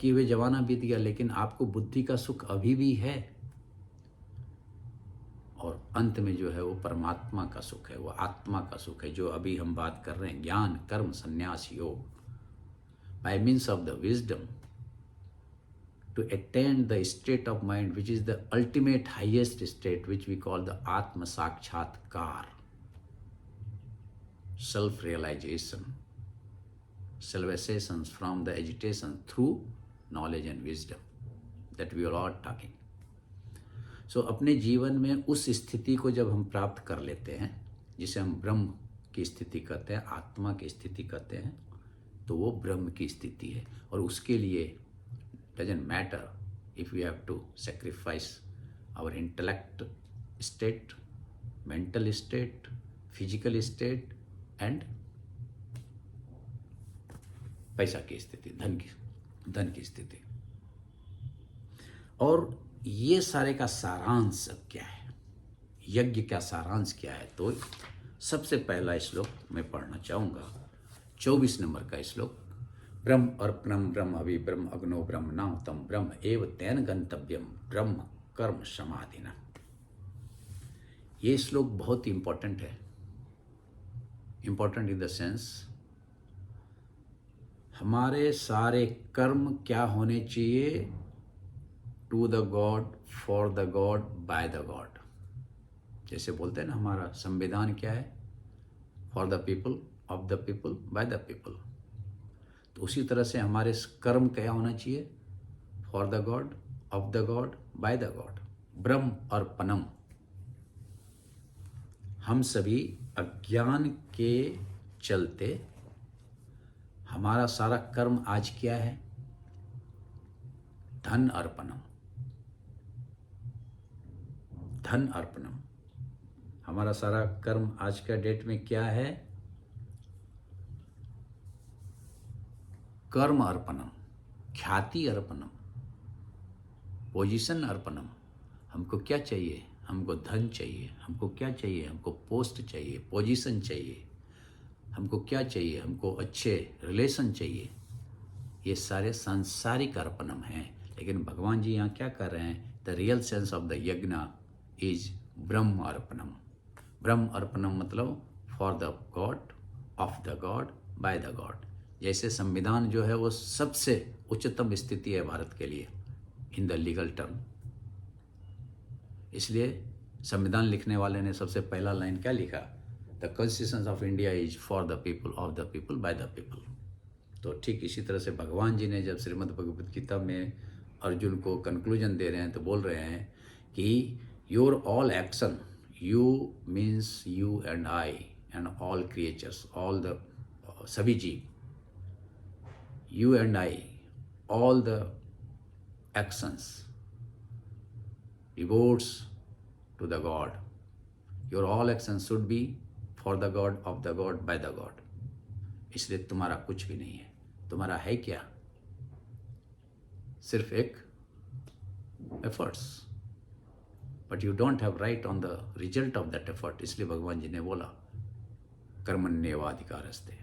कि वे जमाना बीत गया, लेकिन आपको बुद्धि का सुख अभी भी है। और अंत में जो है वो परमात्मा का सुख है, वो आत्मा का सुख है, जो अभी हम बात कर रहे हैं, ज्ञान कर्म संन्यास योग, bye means of the wisdom to attain the state of mind which is the ultimate highest state, which we call the Atma Sakshatkar, self-realization, salvations from the agitation through knowledge and wisdom that we are all talking. So अपने जीवन में उस स्थिति को जब हम प्राप्त कर लेते हैं, जिसे हम ब्रह्म की स्थिति कहते हैं, आत्मा की स्थिति कहते हैं, तो वो ब्रह्म की स्थिति है। और उसके लिए doesn't matter if we have to sacrifice our intellect state, mental state, physical state and पैसा की स्थिति, धन की स्थिति। और ये सारे का सारांश क्या है, यज्ञ का सारांश क्या है? तो सबसे पहला श्लोक मैं पढ़ना चाहूँगा, 24 नंबर का श्लोक। ब्रह्म अर्पणम ब्रह्म अभि ब्रह्म अग्नो ब्रह्म नाहुतम ब्रह्म एव तेन गंतव्यम ब्रह्म कर्म समाधिना। ये श्लोक बहुत इंपॉर्टेंट है। इंपॉर्टेंट इन द सेंस, हमारे सारे कर्म क्या होने चाहिए? To the God, for the God, by the God. जैसे बोलते हैं ना, हमारा संविधान क्या है? For the people, of the people, by the people. तो उसी तरह से हमारे कर्म क्या होना चाहिए? For the God, of the God, by the God. ब्रह्म अर्पणम। हम सभी अज्ञान के चलते हमारा सारा कर्म आज क्या है? धन अर्पणम। धन अर्पणम। हमारा सारा कर्म आज का डेट में क्या है? कर्म अर्पणम, ख्याति अर्पणम, पोजीशन अर्पणम। हमको क्या चाहिए? हमको धन चाहिए। हमको क्या चाहिए? हमको पोस्ट चाहिए, पोजीशन चाहिए। हमको क्या चाहिए? हमको अच्छे रिलेशन चाहिए। ये सारे सांसारिक अर्पणम हैं। लेकिन भगवान जी यहाँ क्या कर रहे हैं? The real sense of the यज्ञ इज ब्रह्म अर्पणम। ब्रह्म अर्पणम मतलब for the God, of the God, by the God. जैसे संविधान जो है वो सबसे उच्चतम स्थिति है भारत के लिए इन द लीगल टर्म। इसलिए संविधान लिखने वाले ने सबसे पहला लाइन क्या लिखा? The constitution of India is for the people, of the people, by the people. तो ठीक इसी तरह से भगवान जी ने जब श्रीमद् भगवद गीता में अर्जुन को कंक्लूजन दे रहे हैं तो बोल रहे हैं कि your all action, you means you and I and all creatures, all the सभी जीव, you and I, all the actions devotes to the God. Your all actions should be for the God, of the God, by the God. इसलिए तुम्हारा कुछ भी नहीं है। तुम्हारा है क्या? सिर्फ एक efforts, but you don't have right on the result of that effort। इसलिए भगवान जी ने बोला कर्मण्येवाधिकारस्ते,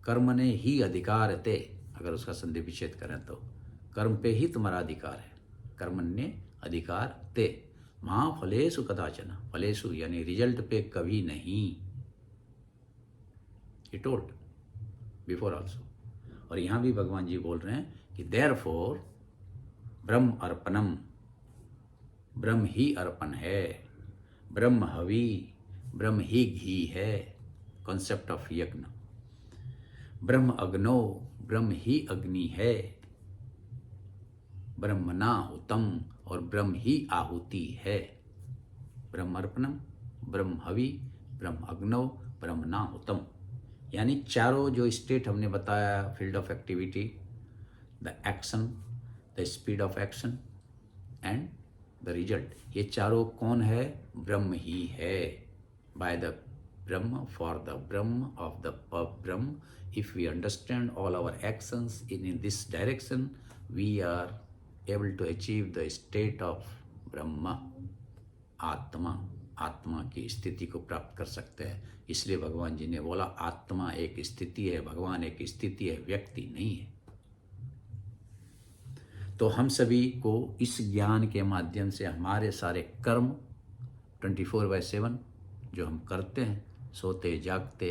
कर्मणे ही अधिकारते। अगर उसका संधि विच्छेद करें तो कर्म पे ही तुम्हारा अधिकार है। कर्मण्य अधिकार ते महा फलेषु कदाचन, फलेषु यानी रिजल्ट पे कभी नहीं। He told before also. और यहाँ भी भगवान जी बोल रहे हैं कि देयरफॉर ब्रह्म अर्पणम, ब्रह्म ही अर्पण है, ब्रह्म हवि, ब्रह्म ही घी है, कॉन्सेप्ट ऑफ यज्ञ। ब्रह्म अग्नो, ब्रह्म ही अग्नि है, ब्रह्मणाहुतम, और ब्रह्म ही आहुति है। ब्रह्म अर्पणम, ब्रह्म हवि, ब्रह्म अग्नो, ब्रह्मणाहुतम। यानी चारों जो स्टेट हमने बताया, field of activity, the action, the speed of action and the result, ये चारों कौन है? ब्रह्म ही है। By the Brahma, for the Brahma, of the Brahma. If we understand all our actions in this direction, we are able to achieve the state of Brahma, आत्मा। आत्मा की स्थिति को प्राप्त कर सकते हैं। इसलिए भगवान जी ने बोला आत्मा एक स्थिति है, भगवान एक स्थिति है, व्यक्ति नहीं है। तो हम सभी को इस ज्ञान के माध्यम से हमारे सारे कर्म 24/7 जो हम करते हैं, सोते जागते,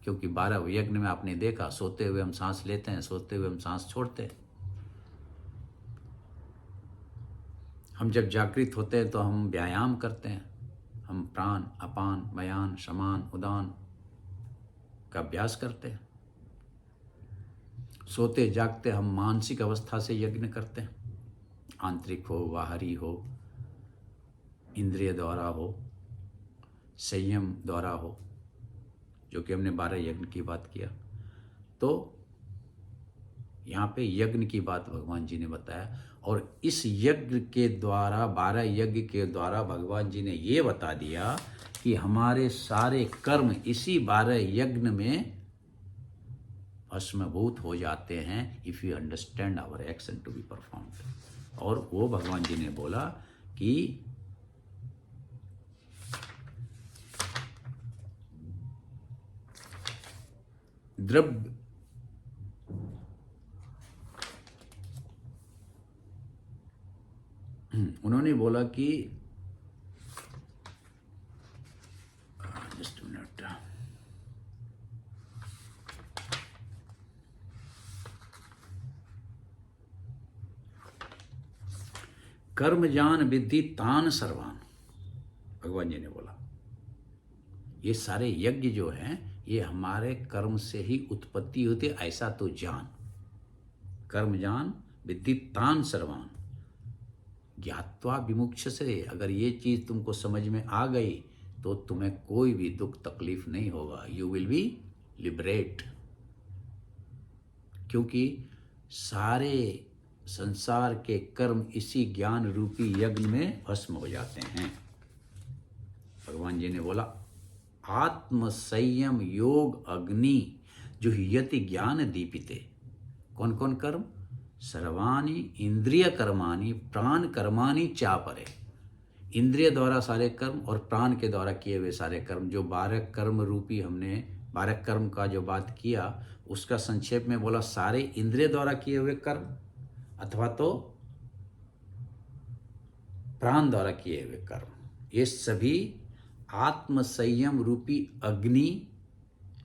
क्योंकि 12 यज्ञ में आपने देखा, सोते हुए हम सांस लेते हैं, सोते हुए हम सांस छोड़ते हैं। हम जब जागृत होते हैं तो हम व्यायाम करते हैं, हम प्राण, अपान, व्यान, समान, उदान का अभ्यास करते हैं। सोते जागते हम मानसिक अवस्था से यज्ञ करते हैं, आंतरिक हो, बाहरी हो, इंद्रिय द्वारा हो, संयम द्वारा हो, जो कि हमने 12 यज्ञ की बात किया। तो यहाँ पे यज्ञ की बात भगवान जी ने बताया, और इस यज्ञ के द्वारा, 12 यज्ञ के द्वारा भगवान जी ने ये बता दिया कि हमारे सारे कर्म इसी 12 यज्ञ में भस्मभूत हो जाते हैं, if you understand our action to be performed. और वो भगवान जी ने बोला कि द्रव्य उन्होंने बोला कि जस्ट मिनट, कर्म जान विद्धि तान सर्वान, भगवान जी ने बोला ये सारे यज्ञ जो हैं ये हमारे कर्म से ही उत्पत्ति होती है, ऐसा तो जान। कर्म जान विद्धि तान सर्वान ज्ञात्वा विमुक्ष से, अगर ये चीज तुमको समझ में आ गई तो तुम्हें कोई भी दुख तकलीफ नहीं होगा, यू विल बी लिबरेट। क्योंकि सारे संसार के कर्म इसी ज्ञान रूपी यज्ञ में भस्म हो जाते हैं। भगवान जी ने बोला आत्म संयम योग अग्नि जो यति ज्ञान दीपिते। कौन कौन कर्म? सर्वाणि इंद्रिय कर्माणि प्राण कर्माणि चापरे। इंद्रिय द्वारा सारे कर्म और प्राण के द्वारा किए हुए सारे कर्म, जो 12 कर्म रूपी हमने 12 कर्म का जो बात किया उसका संक्षेप में बोला सारे इंद्रिय द्वारा किए हुए कर्म अथवा तो प्राण द्वारा किए हुए कर्म, ये सभी आत्म संयम रूपी अग्नि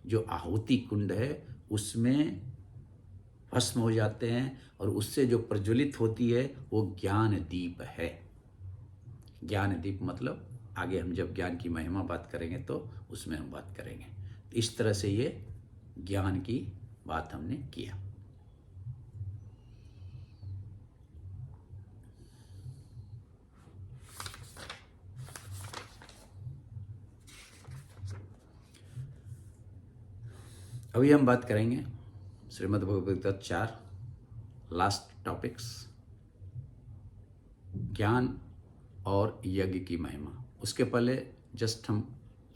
जो आहुति कुंड है उसमें भस्म हो जाते हैं, और उससे जो प्रज्वलित होती है वो ज्ञान दीप है। ज्ञान दीप मतलब आगे हम जब ज्ञान की महिमा बात करेंगे तो उसमें हम बात करेंगे। तो इस तरह से ये ज्ञान की बात हमने किया। अभी हम बात करेंगे श्रीमद् भगवद गीता 4 लास्ट टॉपिक्स, ज्ञान और यज्ञ की महिमा। उसके पहले जस्ट हम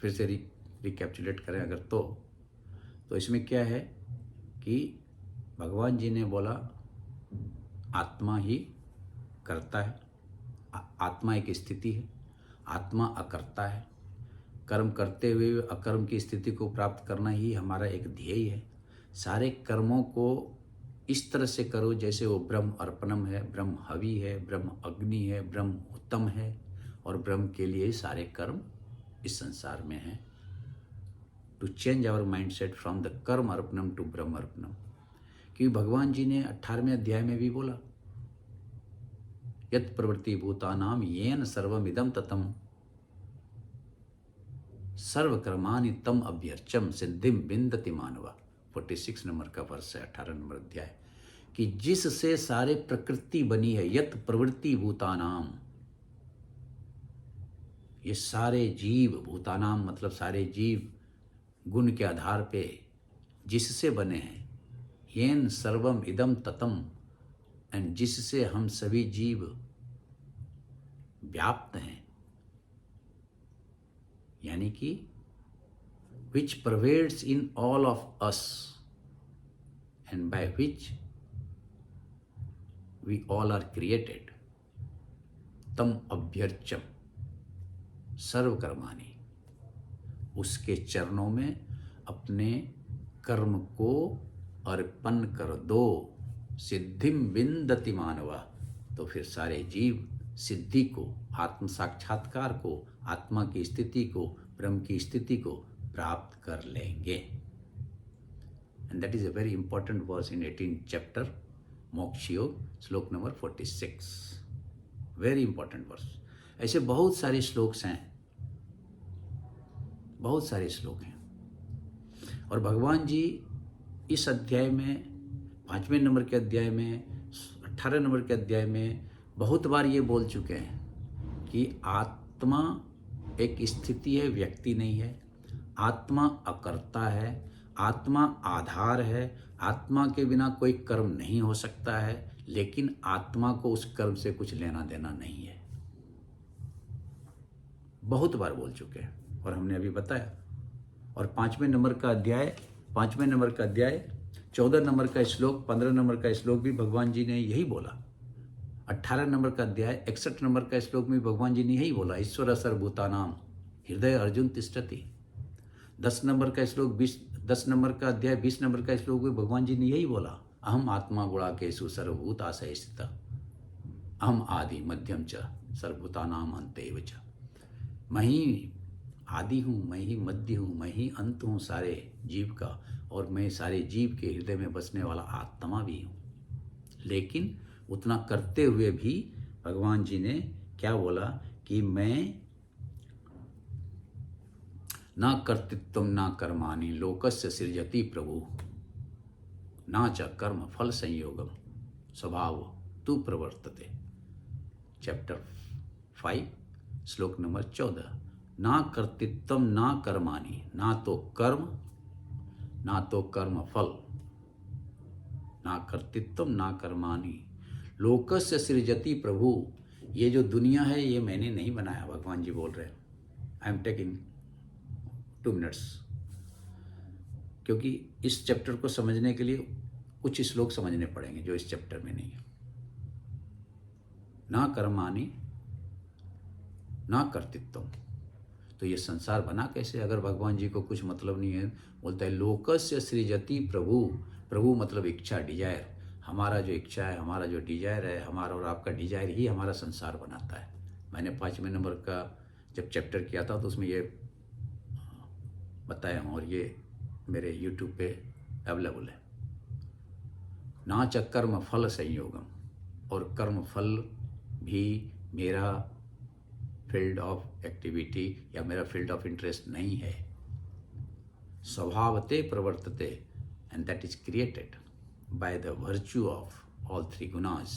फिर से रिकैप्चुलेट करें अगर तो इसमें क्या है कि भगवान जी ने बोला आत्मा ही करता है, आत्मा एक स्थिति है, आत्मा अकर्ता है। कर्म करते हुए अकर्म की स्थिति को प्राप्त करना ही हमारा एक ध्येय है। सारे कर्मों को इस तरह से करो जैसे वो ब्रह्म अर्पणम है, ब्रह्म हवि है, ब्रह्म अग्नि है, ब्रह्म उत्तम है, और ब्रह्म के लिए सारे कर्म इस संसार में हैं। To change our mindset from the कर्म अर्पणम टू ब्रह्म अर्पणम। क्योंकि भगवान जी ने 18वें अध्याय में भी बोला यत् प्रवृत्ति भूतानाम येन सर्वमिदं ततम सर्वकर्माणि तम अभ्यर्चम सिद्धिम विन्दति मानवा। 46 नंबर का वर्ष है 18 नंबर अध्याय, कि जिससे सारे प्रकृति बनी है, यत् प्रवृत्ति भूतानाम, ये सारे जीव, भूतानाम मतलब सारे जीव गुण के आधार पे जिससे बने हैं, येन सर्वम इदम ततम, एंड जिससे हम सभी जीव व्याप्त हैं, यानी कि which pervades in all of us and by which we all are created, तम अभ्यर्चम सर्वकर्माणि, उसके चरणों में अपने कर्म को अर्पण कर दो। सिद्धिम विन्दति मानवा, तो फिर सारे जीव सिद्धि को, आत्म साक्षात्कार को, आत्मा की स्थिति को, ब्रह्म की स्थिति को प्राप्त कर लेंगे। And that is a very important verse in 18th chapter Moksha Yoga, श्लोक नंबर 46। Very important verse. ऐसे बहुत सारे श्लोक्स हैं, बहुत सारे श्लोक हैं। और भगवान जी इस अध्याय में, 5वें नंबर के अध्याय में, 18 नंबर के अध्याय में बहुत बार ये बोल चुके हैं कि आत्मा एक स्थिति है, व्यक्ति नहीं है। आत्मा अकर्ता है, आत्मा आधार है, आत्मा के बिना कोई कर्म नहीं हो सकता है, लेकिन आत्मा को उस कर्म से कुछ लेना देना नहीं है। बहुत बार बोल चुके हैं और हमने अभी बताया। और 5वें नंबर का अध्याय, 5वें नंबर का अध्याय, 14 नंबर का श्लोक, 15 नंबर का श्लोक भी भगवान जी ने यही बोला। 18 नंबर का अध्याय, 61 नंबर का श्लोक में भगवान जी ने यही बोला, ईश्वर सर्वभूतानां हृदय अर्जुन तिष्ठति। 10 नंबर का श्लोक, 10 नंबर का अध्याय, 20 नंबर का श्लोक में भगवान जी ने यही बोला, अहम आत्मा गुणाकेषु सर्वभूताशय स्थितः अहम आदि मध्यम च सर्वभूतानां अन्तेव च। मैं ही आदि हूँ, मैं ही मध्य हूँ, मैं ही अंत हूँ सारे जीव का, और मैं सारे जीव के हृदय में बसने वाला आत्मा भी हूँ। लेकिन उतना करते हुए भी भगवान जी ने क्या बोला कि मैं ना कर्तृत्वम ना कर्माणि लोकस्य सृजति प्रभु ना च कर्म फल संयोगम स्वभाव तु प्रवर्तते। चैप्टर 5 श्लोक नंबर 14। ना कर्तृत्वम ना कर्माणि, ना तो कर्म ना तो कर्म फल, ना कर्तृत्वम ना कर्माणि लोकस्य सृजति प्रभु। ये जो दुनिया है ये मैंने नहीं बनाया, भगवान जी बोल रहे हैं। आई एम टेकिंग 2 मिनट्स, क्योंकि इस चैप्टर को समझने के लिए कुछ श्लोक समझने पड़ेंगे जो इस चैप्टर में नहीं है। ना कर्माणि ना कर्तृत्वम, तो ये संसार बना कैसे अगर भगवान जी को कुछ मतलब नहीं है। बोलता है लोकस्य सृजति प्रभु। प्रभु मतलब इच्छा, डिजायर। हमारा जो इच्छा है, हमारा जो डिजायर है, हमारा और आपका डिजायर ही हमारा संसार बनाता है। मैंने 5वें नंबर का जब चैप्टर किया था तो उसमें ये बताया हूँ, और ये मेरे YouTube पे अवेलेबल है। ना च कर्म फल संयोगम, और कर्म फल भी मेरा फील्ड ऑफ एक्टिविटी या मेरा फील्ड ऑफ इंटरेस्ट नहीं है। स्वभावते प्रवर्तते, and that is created by the virtue of all 3 gunas,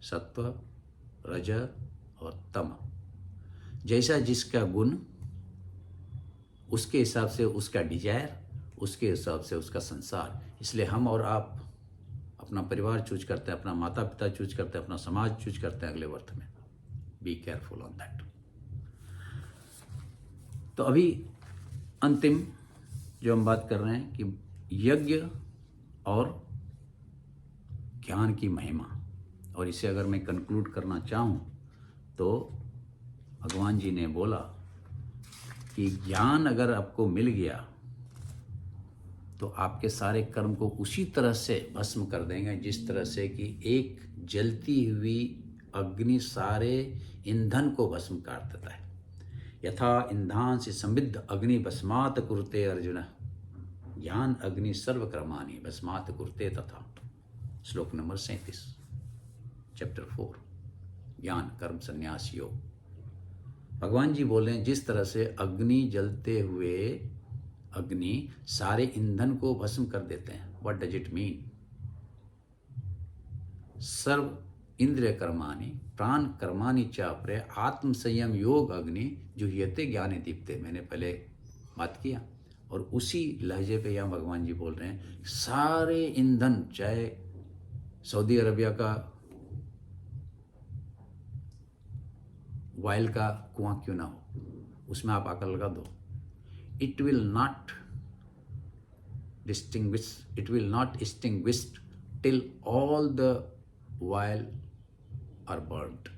सत्व रज और तम। जैसा जिसका गुण, उसके हिसाब से उसका डिजायर, उसके हिसाब से उसका संसार। इसलिए हम और आप अपना परिवार चूज करते हैं, अपना माता पिता चूज करते हैं, अपना समाज चूज करते हैं अगले वर्थ में। Be careful on that. तो अभी अंतिम जो हम बात कर रहे हैं कि यज्ञ और ज्ञान की महिमा, और इसे अगर मैं कंक्लूड करना चाहूँ तो भगवान जी ने बोला कि ज्ञान अगर आपको मिल गया तो आपके सारे कर्म को उसी तरह से भस्म कर देंगे जिस तरह से कि एक जलती हुई अग्नि सारे ईंधन को भस्म कर देता है। यथा ईंधांसि समृद्ध अग्नि भस्मात् कुरुते अर्जुन, ज्ञान अग्नि सर्वकर्माणि भस्मात् कुरुते तथा। श्लोक नंबर 37 चैप्टर 4 ज्ञान कर्म संन्यास योग। भगवान जी बोले जिस तरह से अग्नि जलते हुए अग्नि सारे ईंधन को भस्म कर देते हैं। What does it mean? सर्व इंद्रिय कर्माणि प्राण कर्माणि च अपरे आत्म संयम योग अग्नि जुह्यते ज्ञाने दीप्ते। मैंने पहले बात किया, और उसी लहजे पे यहाँ भगवान जी बोल रहे हैं सारे ईंधन, चाहे सऊदी अरबिया का ऑयल का कुआं क्यों ना हो, उसमें आप आकर लगा दो, it will not extinguish till all the oil are burnt.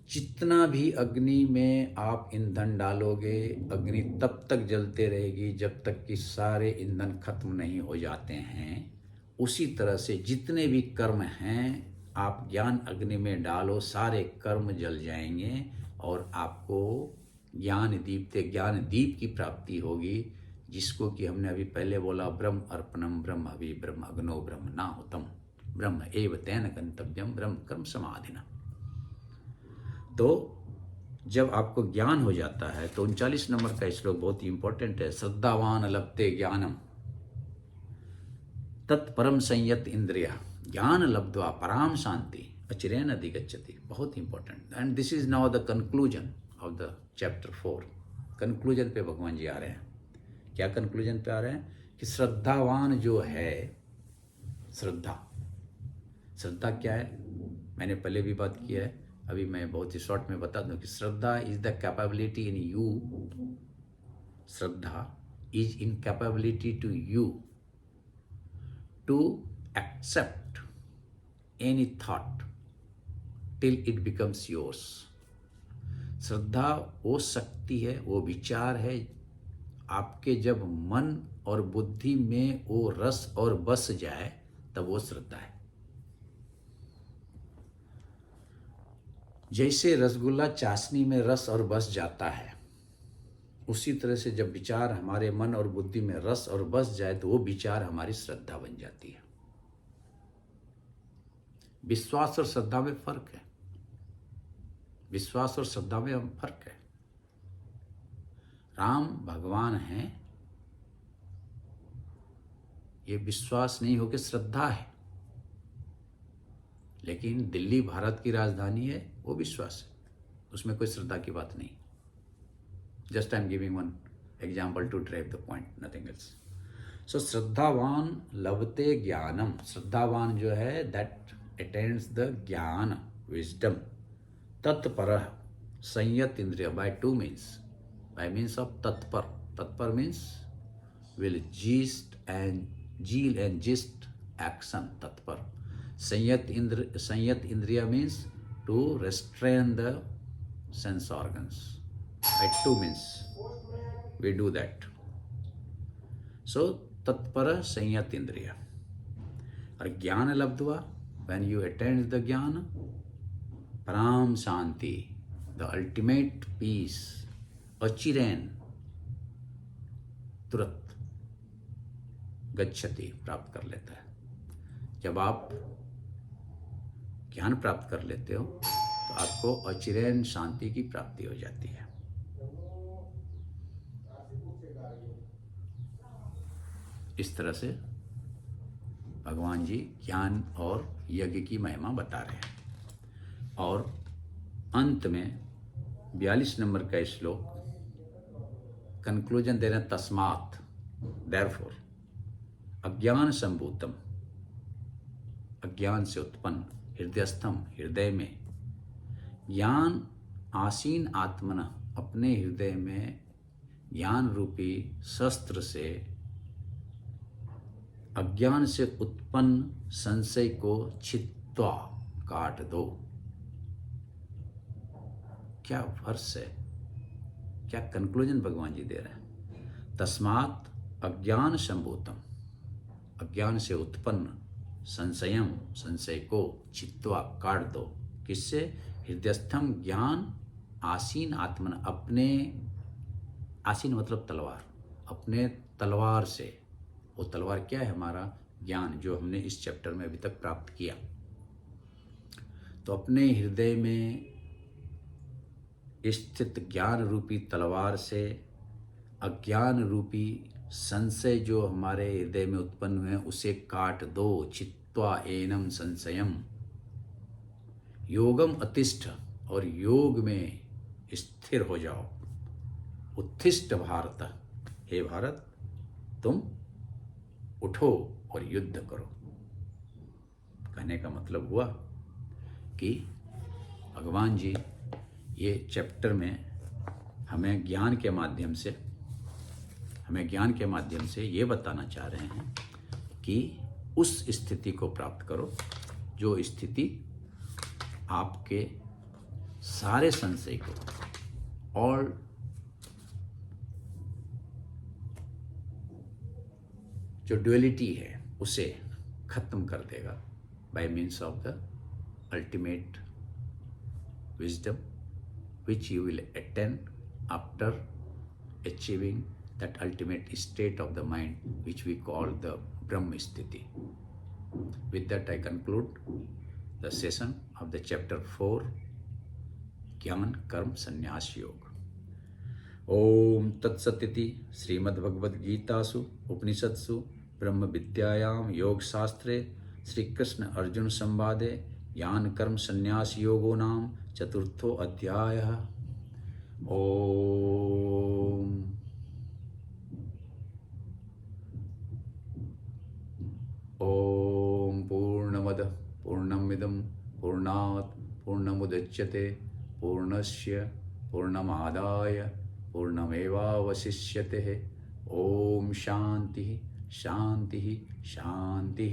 जितना भी अग्नि में आप ईंधन डालोगे, अग्नि तब तक जलते रहेगी जब तक कि सारे ईंधन खत्म नहीं हो जाते हैं। उसी तरह से जितने भी कर्म हैं, आप ज्ञान अग्नि में डालो, सारे कर्म जल जाएंगे और आपको ज्ञान दीप की प्राप्ति होगी, जिसको कि हमने अभी पहले बोला, ब्रह्म अर्पणम ब्रह्म हवि ब्रह्म अग्नो ब्रह्मणाहुतम ब्रह्म एव तेन गंतव्यम ब्रह्म कर्म समाधिना। तो जब आपको ज्ञान हो जाता है तो 39 नंबर का श्लोक बहुत ही इंपॉर्टेंट है। श्रद्धावान लभते ज्ञानम तत्परम संयत इंद्रिया ज्ञान लब्ध्वा पराम शांति अचिरेण अधिगच्छति। बहुत important. And this is now the conclusion of the chapter 4। Conclusion पे भगवान जी आ रहे हैं। क्या कंक्लूजन पे आ रहे हैं? कि श्रद्धावान जो है, श्रद्धा क्या है? मैंने पहले भी बात किया है, अभी मैं बहुत ही शॉर्ट में बता दूं कि shraddha is the capability in you, shraddha is in capability to you to accept any thought till it becomes yours. श्रद्धा वो शक्ति है, वो विचार है, आपके जब मन और बुद्धि में वो रस और बस जाए तब वो श्रद्धा है। जैसे रसगुल्ला चाशनी में रस और बस जाता है, उसी तरह से जब विचार हमारे मन और बुद्धि में रस और बस जाए तो वो विचार हमारी श्रद्धा बन जाती है। विश्वास और श्रद्धा में फर्क है। विश्वास और श्रद्धा में हम फर्क है। राम भगवान हैं, ये विश्वास नहीं होकर श्रद्धा है। लेकिन दिल्ली भारत की राजधानी है, वो विश्वास है, उसमें कोई श्रद्धा की बात नहीं। Just I am giving one example to drive the point, nothing else. So श्रद्धावान लभते ज्ञानम, श्रद्धावान जो है that attains the gyan wisdom तत्पर संयत इंद्रिय by two means, by means of तत्पर। तत्पर means will zeal and gist action, tatpar. Sanyat indriya means to restrain the sense organs. By two means we do that. So tatpara sanyat indriya. और ज्ञान लब्ध्वा, when you attain the ज्ञान, param shanti, the ultimate peace, achiren, तुरंत गच्छति, प्राप्त कर लेता है। जब आप ज्ञान प्राप्त कर लेते हो तो आपको अचिरेन शांति की प्राप्ति हो जाती है। इस तरह से भगवान जी ज्ञान और यज्ञ की महिमा बता रहे हैं। और अंत में 42 नंबर का श्लोक कंक्लूजन दे रहे हैं। तस्मात्, देयरफॉर, अज्ञान संभूतम, अज्ञान से उत्पन्न, हृदयस्थम, हृदय में, ज्ञान आसीन आत्मन, अपने हृदय में ज्ञान रूपी शस्त्र से अज्ञान से उत्पन्न संशय को छित्वा, काट दो। क्या वर्ष है, क्या कंक्लूजन भगवान जी दे रहे हैं। तस्मात् अज्ञान संभूतम, अज्ञान से उत्पन्न संशयम, संशय को, छित्वा, काट दो। किससे? हृदयस्थम ज्ञान आसीन आत्मन, अपने, आसीन मतलब तलवार, अपने तलवार से। वो तलवार क्या है? हमारा ज्ञान, जो हमने इस चैप्टर में अभी तक प्राप्त किया। तो अपने हृदय में स्थित ज्ञान रूपी तलवार से अज्ञान रूपी संशय जो हमारे हृदय में उत्पन्न हुए उसे काट दो। छित्वा एनम संशयम, योगम अतिष्ठ, और योग में स्थिर हो जाओ। उत्तिष्ठ भारत, हे भारत तुम उठो और युद्ध करो। कहने का मतलब हुआ कि भगवान जी ये चैप्टर में हमें ज्ञान के माध्यम से ये बताना चाह रहे हैं कि उस स्थिति को प्राप्त करो जो स्थिति आपके सारे संशय को और जो ड्युअलिटी है उसे खत्म कर देगा bye means of the ultimate wisdom which you will attain after achieving that ultimate state of the mind which we call the Brahma Sthiti. With that I conclude the session of the chapter 4 Gyan Karm Sannyas Yoga. Om Tat Satiti Srimad Bhagavad Gitasu Upanishadsu Brahma Vidyayam Yog Shastre Sri Krishna Arjuna Samvade Gyan Karm Sannyas Yogo Nam चतुर्थो अध्यायः। ओम ओम पूर्णमद पूर्णमिदं पूर्णात् पूर्णमुदच्यते पूर्णस्य पूर्णमादाय पूर्णमेवावशिष्यते। ओम शांति शांति शांति।